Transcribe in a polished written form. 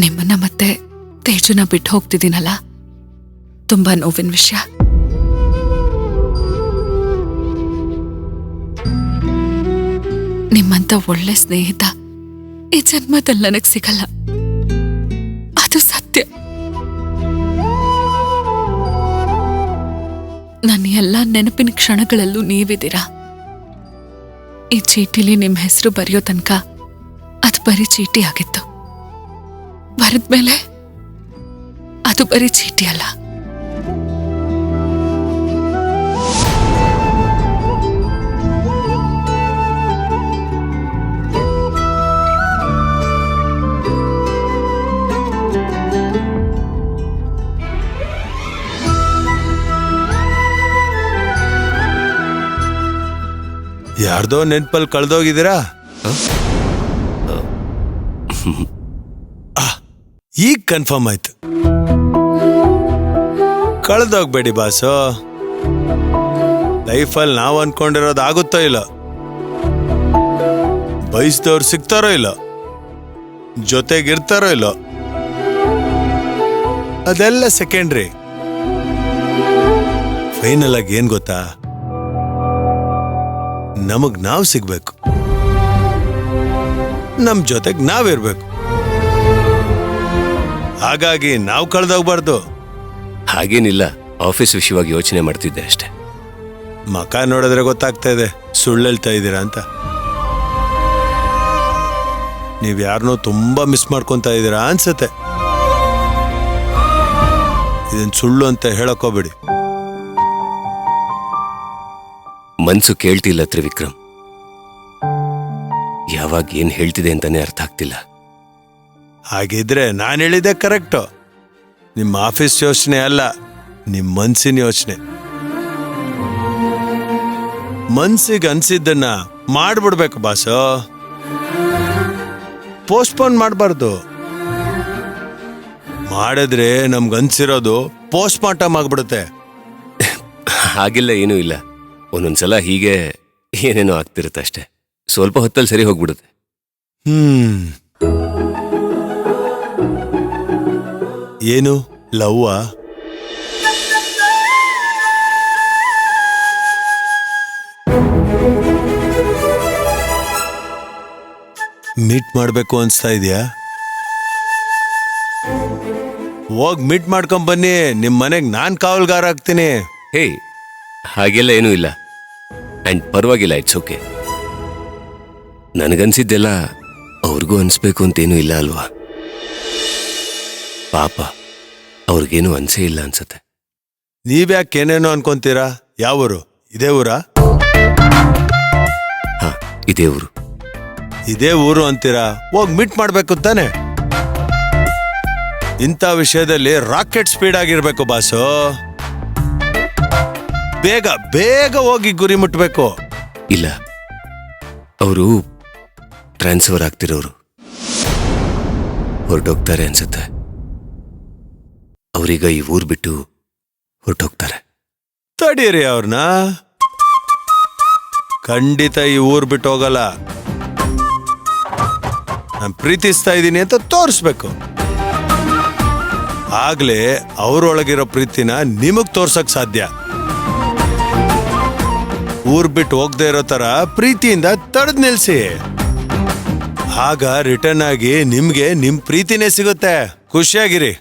ನಿಮ್ಮನ್ನ ಮತ್ತೆ ತೇಜುನ ಬಿಟ್ಟು ಹೋಗ್ತಿದ್ದೀನಲ್ಲ, ತುಂಬಾ ನೋವಿನ ವಿಷಯ. ನಿಮ್ಮಂತ ಒಳ್ಳೆ ಸ್ನೇಹಿತ ಈ ಜನ್ಮದಲ್ಲಿ ನನಗ್ ಸಿಗಲ್ಲ, ಅದು ಸತ್ಯ. ನನ್ನ ಎಲ್ಲ ನೆನಪಿನ ಕ್ಷಣಗಳಲ್ಲೂ ನೀವಿದ್ದೀರಾ. ಈ ಚೀಟಿಲಿ ನಿಮ್ ಹೆಸರು ಬರೆಯೋ ತನಕ ಅದು ಬರೀ ಚೀಟಿ ಆಗಿತ್ತು. ಬರೆದ್ಮೇಲೆ ಅದು ಬರೀ ಚೀಟಿ ಅಲ್ಲ, ಯಾರ್ದೋ ನೆನ್ಪಲ್ಲಿ ಕಳ್ದೋಗಿದ್ದೀರಾ? ಈಗ ಕನ್ಫರ್ಮ್ ಆಯ್ತು. ಕಳ್ದೋಗ್ಬೇಡಿ ಬಾಸು. ಲೈಫಲ್ಲಿ ನಾವು ಅನ್ಕೊಂಡಿರೋದು ಆಗುತ್ತೋ ಇಲ್ಲ, ಬಯಸ್ದವ್ರು ಸಿಗ್ತಾರೋ ಇಲ್ಲ, ಜೊತೆಗಿರ್ತಾರೋ ಇಲ್ಲ, ಅದೆಲ್ಲ ಸೆಕೆಂಡ್ರಿ. ಫೈನಲ್ ಆಗಿ ಏನ್ ಗೊತ್ತಾ, ನಮಗ್ ನಾವ್ ಸಿಗ್ಬೇಕು, ನಮ್ ಜೊತೆಗ್ ನಾವಿರ್ಬೇಕು. ಹಾಗಾಗಿ ನಾವು ಕಳ್ದೋಗ್ಬಾರ್ದು. ಹಾಗೇನಿಲ್ಲ, ಆಫೀಸ್ ವಿಷಯವಾಗಿ ಯೋಚನೆ ಮಾಡ್ತಿದ್ದೆ ಅಷ್ಟೇ. ಮಕ ನೋಡಿದ್ರೆ ಗೊತ್ತಾಗ್ತಾ ಇದೆ ಸುಳ್ಳು ಹೇಳ್ತಾ ಇದ್ದೀರಾ ಅಂತ. ನೀವ್ ಯಾರನ್ನೋ ತುಂಬಾ ಮಿಸ್ ಮಾಡ್ಕೊಂತ ಇದ್ದೀರಾ ಅನ್ಸತ್ತೆ. ಇದನ್ ಸುಳ್ಳು ಅಂತ ಹೇಳಕೋಬೇಡಿ. ಮನ್ಸು ಕೇಳ್ತಿಲ್ಲ ತ್ರಿವಿಕ್ರಮ್. ಯಾವಾಗ ಏನ್ ಹೇಳ್ತಿದೆ ಅಂತಾನೆ ಅರ್ಥ ಆಗ್ತಿಲ್ಲ. ಹಾಗಿದ್ರೆ ನಾನು ಹೇಳಿದೆ ಕರೆಕ್ಟು. ನಿಮ್ಮ ಆಫೀಸ್ ಯೋಚನೆ ಅಲ್ಲ, ನಿಮ್ಮ ಮನ್ಸಿನ ಯೋಚನೆ. ಮನ್ಸಿಗೆ ಅನ್ಸಿದ್ದನ್ನ ಮಾಡ್ಬಿಡ್ಬೇಕು ಬಾಸು, ಪೋಸ್ಟ್ಪೋನ್ ಮಾಡಬಾರ್ದು. ಮಾಡಿದ್ರೆ ನಮ್ಗನ್ಸಿರೋದು ಪೋಸ್ಟ್ ಮಾರ್ಟಮ್ ಆಗ್ಬಿಡುತ್ತೆ. ಹಾಗೆಲ್ಲ ಏನೂ ಇಲ್ಲ. ಒಂದೊಂದ್ಸಲ ಹೀಗೆ ಏನೇನೋ ಆಗ್ತಿರುತ್ತೆ ಅಷ್ಟೇ. ಸ್ವಲ್ಪ ಹೊತ್ತಲ್ಲಿ ಸರಿ ಹೋಗ್ಬಿಡುತ್ತೆ. ಏನು ಲವ್ವಾ? ಮೀಟ್ ಮಾಡ್ಬೇಕು ಅನ್ಸ್ತಾ ಇದೆಯಾ? ಹೋಗ್ ಮೀಟ್ ಮಾಡ್ಕೊಂಡ್ ಬನ್ನಿ. ನಿಮ್ ಮನೆಗ್ ನಾನ್ ಕಾವಲ್ಗಾರ ಆಗ್ತೀನಿ. ಹೇ, ಹಾಗೆಲ್ಲ ಏನೂ ಇಲ್ಲ. ಅಂಡ್ ಪರವಾಗಿಲ್ಲ, ಇಟ್ಸ್ ಓಕೆ. ನನಗನ್ಸಿದ್ದೆಲ್ಲ ಅವ್ರಿಗೂ ಅನ್ಸ್ಬೇಕು ಅಂತೇನೂ ಇಲ್ಲ ಅಲ್ವಾ? ಪಾಪ ಅವ್ರಿಗೇನು ಅನ್ಸೇ ಇಲ್ಲ ಅನ್ಸತ್ತೆ. ನೀವ್ಯಾಕೆ ಏನೇನೋ ಅನ್ಕೊಂತೀರಾ? ಯಾವೂರು? ಇದೇ ಊರಾ? ಹಾ, ಇದೇ ಊರು. ಇದೇ ಊರು ಅಂತೀರಾ? ಹೋಗ್ ಮೀಟ್ ಮಾಡ್ಬೇಕು ತಾನೆ. ಇಂಥ ವಿಷಯದಲ್ಲಿ ರಾಕೆಟ್ ಸ್ಪೀಡ್ ಆಗಿರ್ಬೇಕು ಬಾಸು. ಬೇಗ ಬೇಗ ಹೋಗಿ ಗುರಿ ಮುಟ್ಬೇಕು. ಇಲ್ಲ, ಅವರು ಟ್ರಾನ್ಸ್ಫರ್ ಆಗ್ತಿರೋರು, ಹೊರಟೋಗ್ತಾರೆ ಅನ್ಸುತ್ತೆ. ಅವರೀಗ ಈ ಊರು ಬಿಟ್ಟು ಹೊರಟೋಗ್ತಾರೆ. ತಡೀರಿ ಅವ್ರನ್ನ. ಖಂಡಿತ ಈ ಊರು ಬಿಟ್ಟು ಹೋಗಲ್ಲ. ನಾನು ಪ್ರೀತಿಸ್ತಾ ಇದ್ದೀನಿ ಅಂತ ತೋರಿಸ್ಬೇಕು. ಆಗ್ಲೇ ಅವ್ರೊಳಗಿರೋ ಪ್ರೀತಿನ ನಿಮಗ್ ತೋರ್ಸಕ್ ಸಾಧ್ಯ. ಊರ್ ಬಿಟ್ಟು ಹೋಗದೆ ಇರೋ ತರ ಪ್ರೀತಿಯಿಂದ ತಡೆದ್ ನಿಲ್ಸಿ. ಆಗ ರಿಟರ್ನ್ ಆಗಿ ನಿಮ್ಗೆ ನಿಮ್ ಪ್ರೀತಿನೇ ಸಿಗುತ್ತೆ. ಖುಷಿಯಾಗಿರಿ.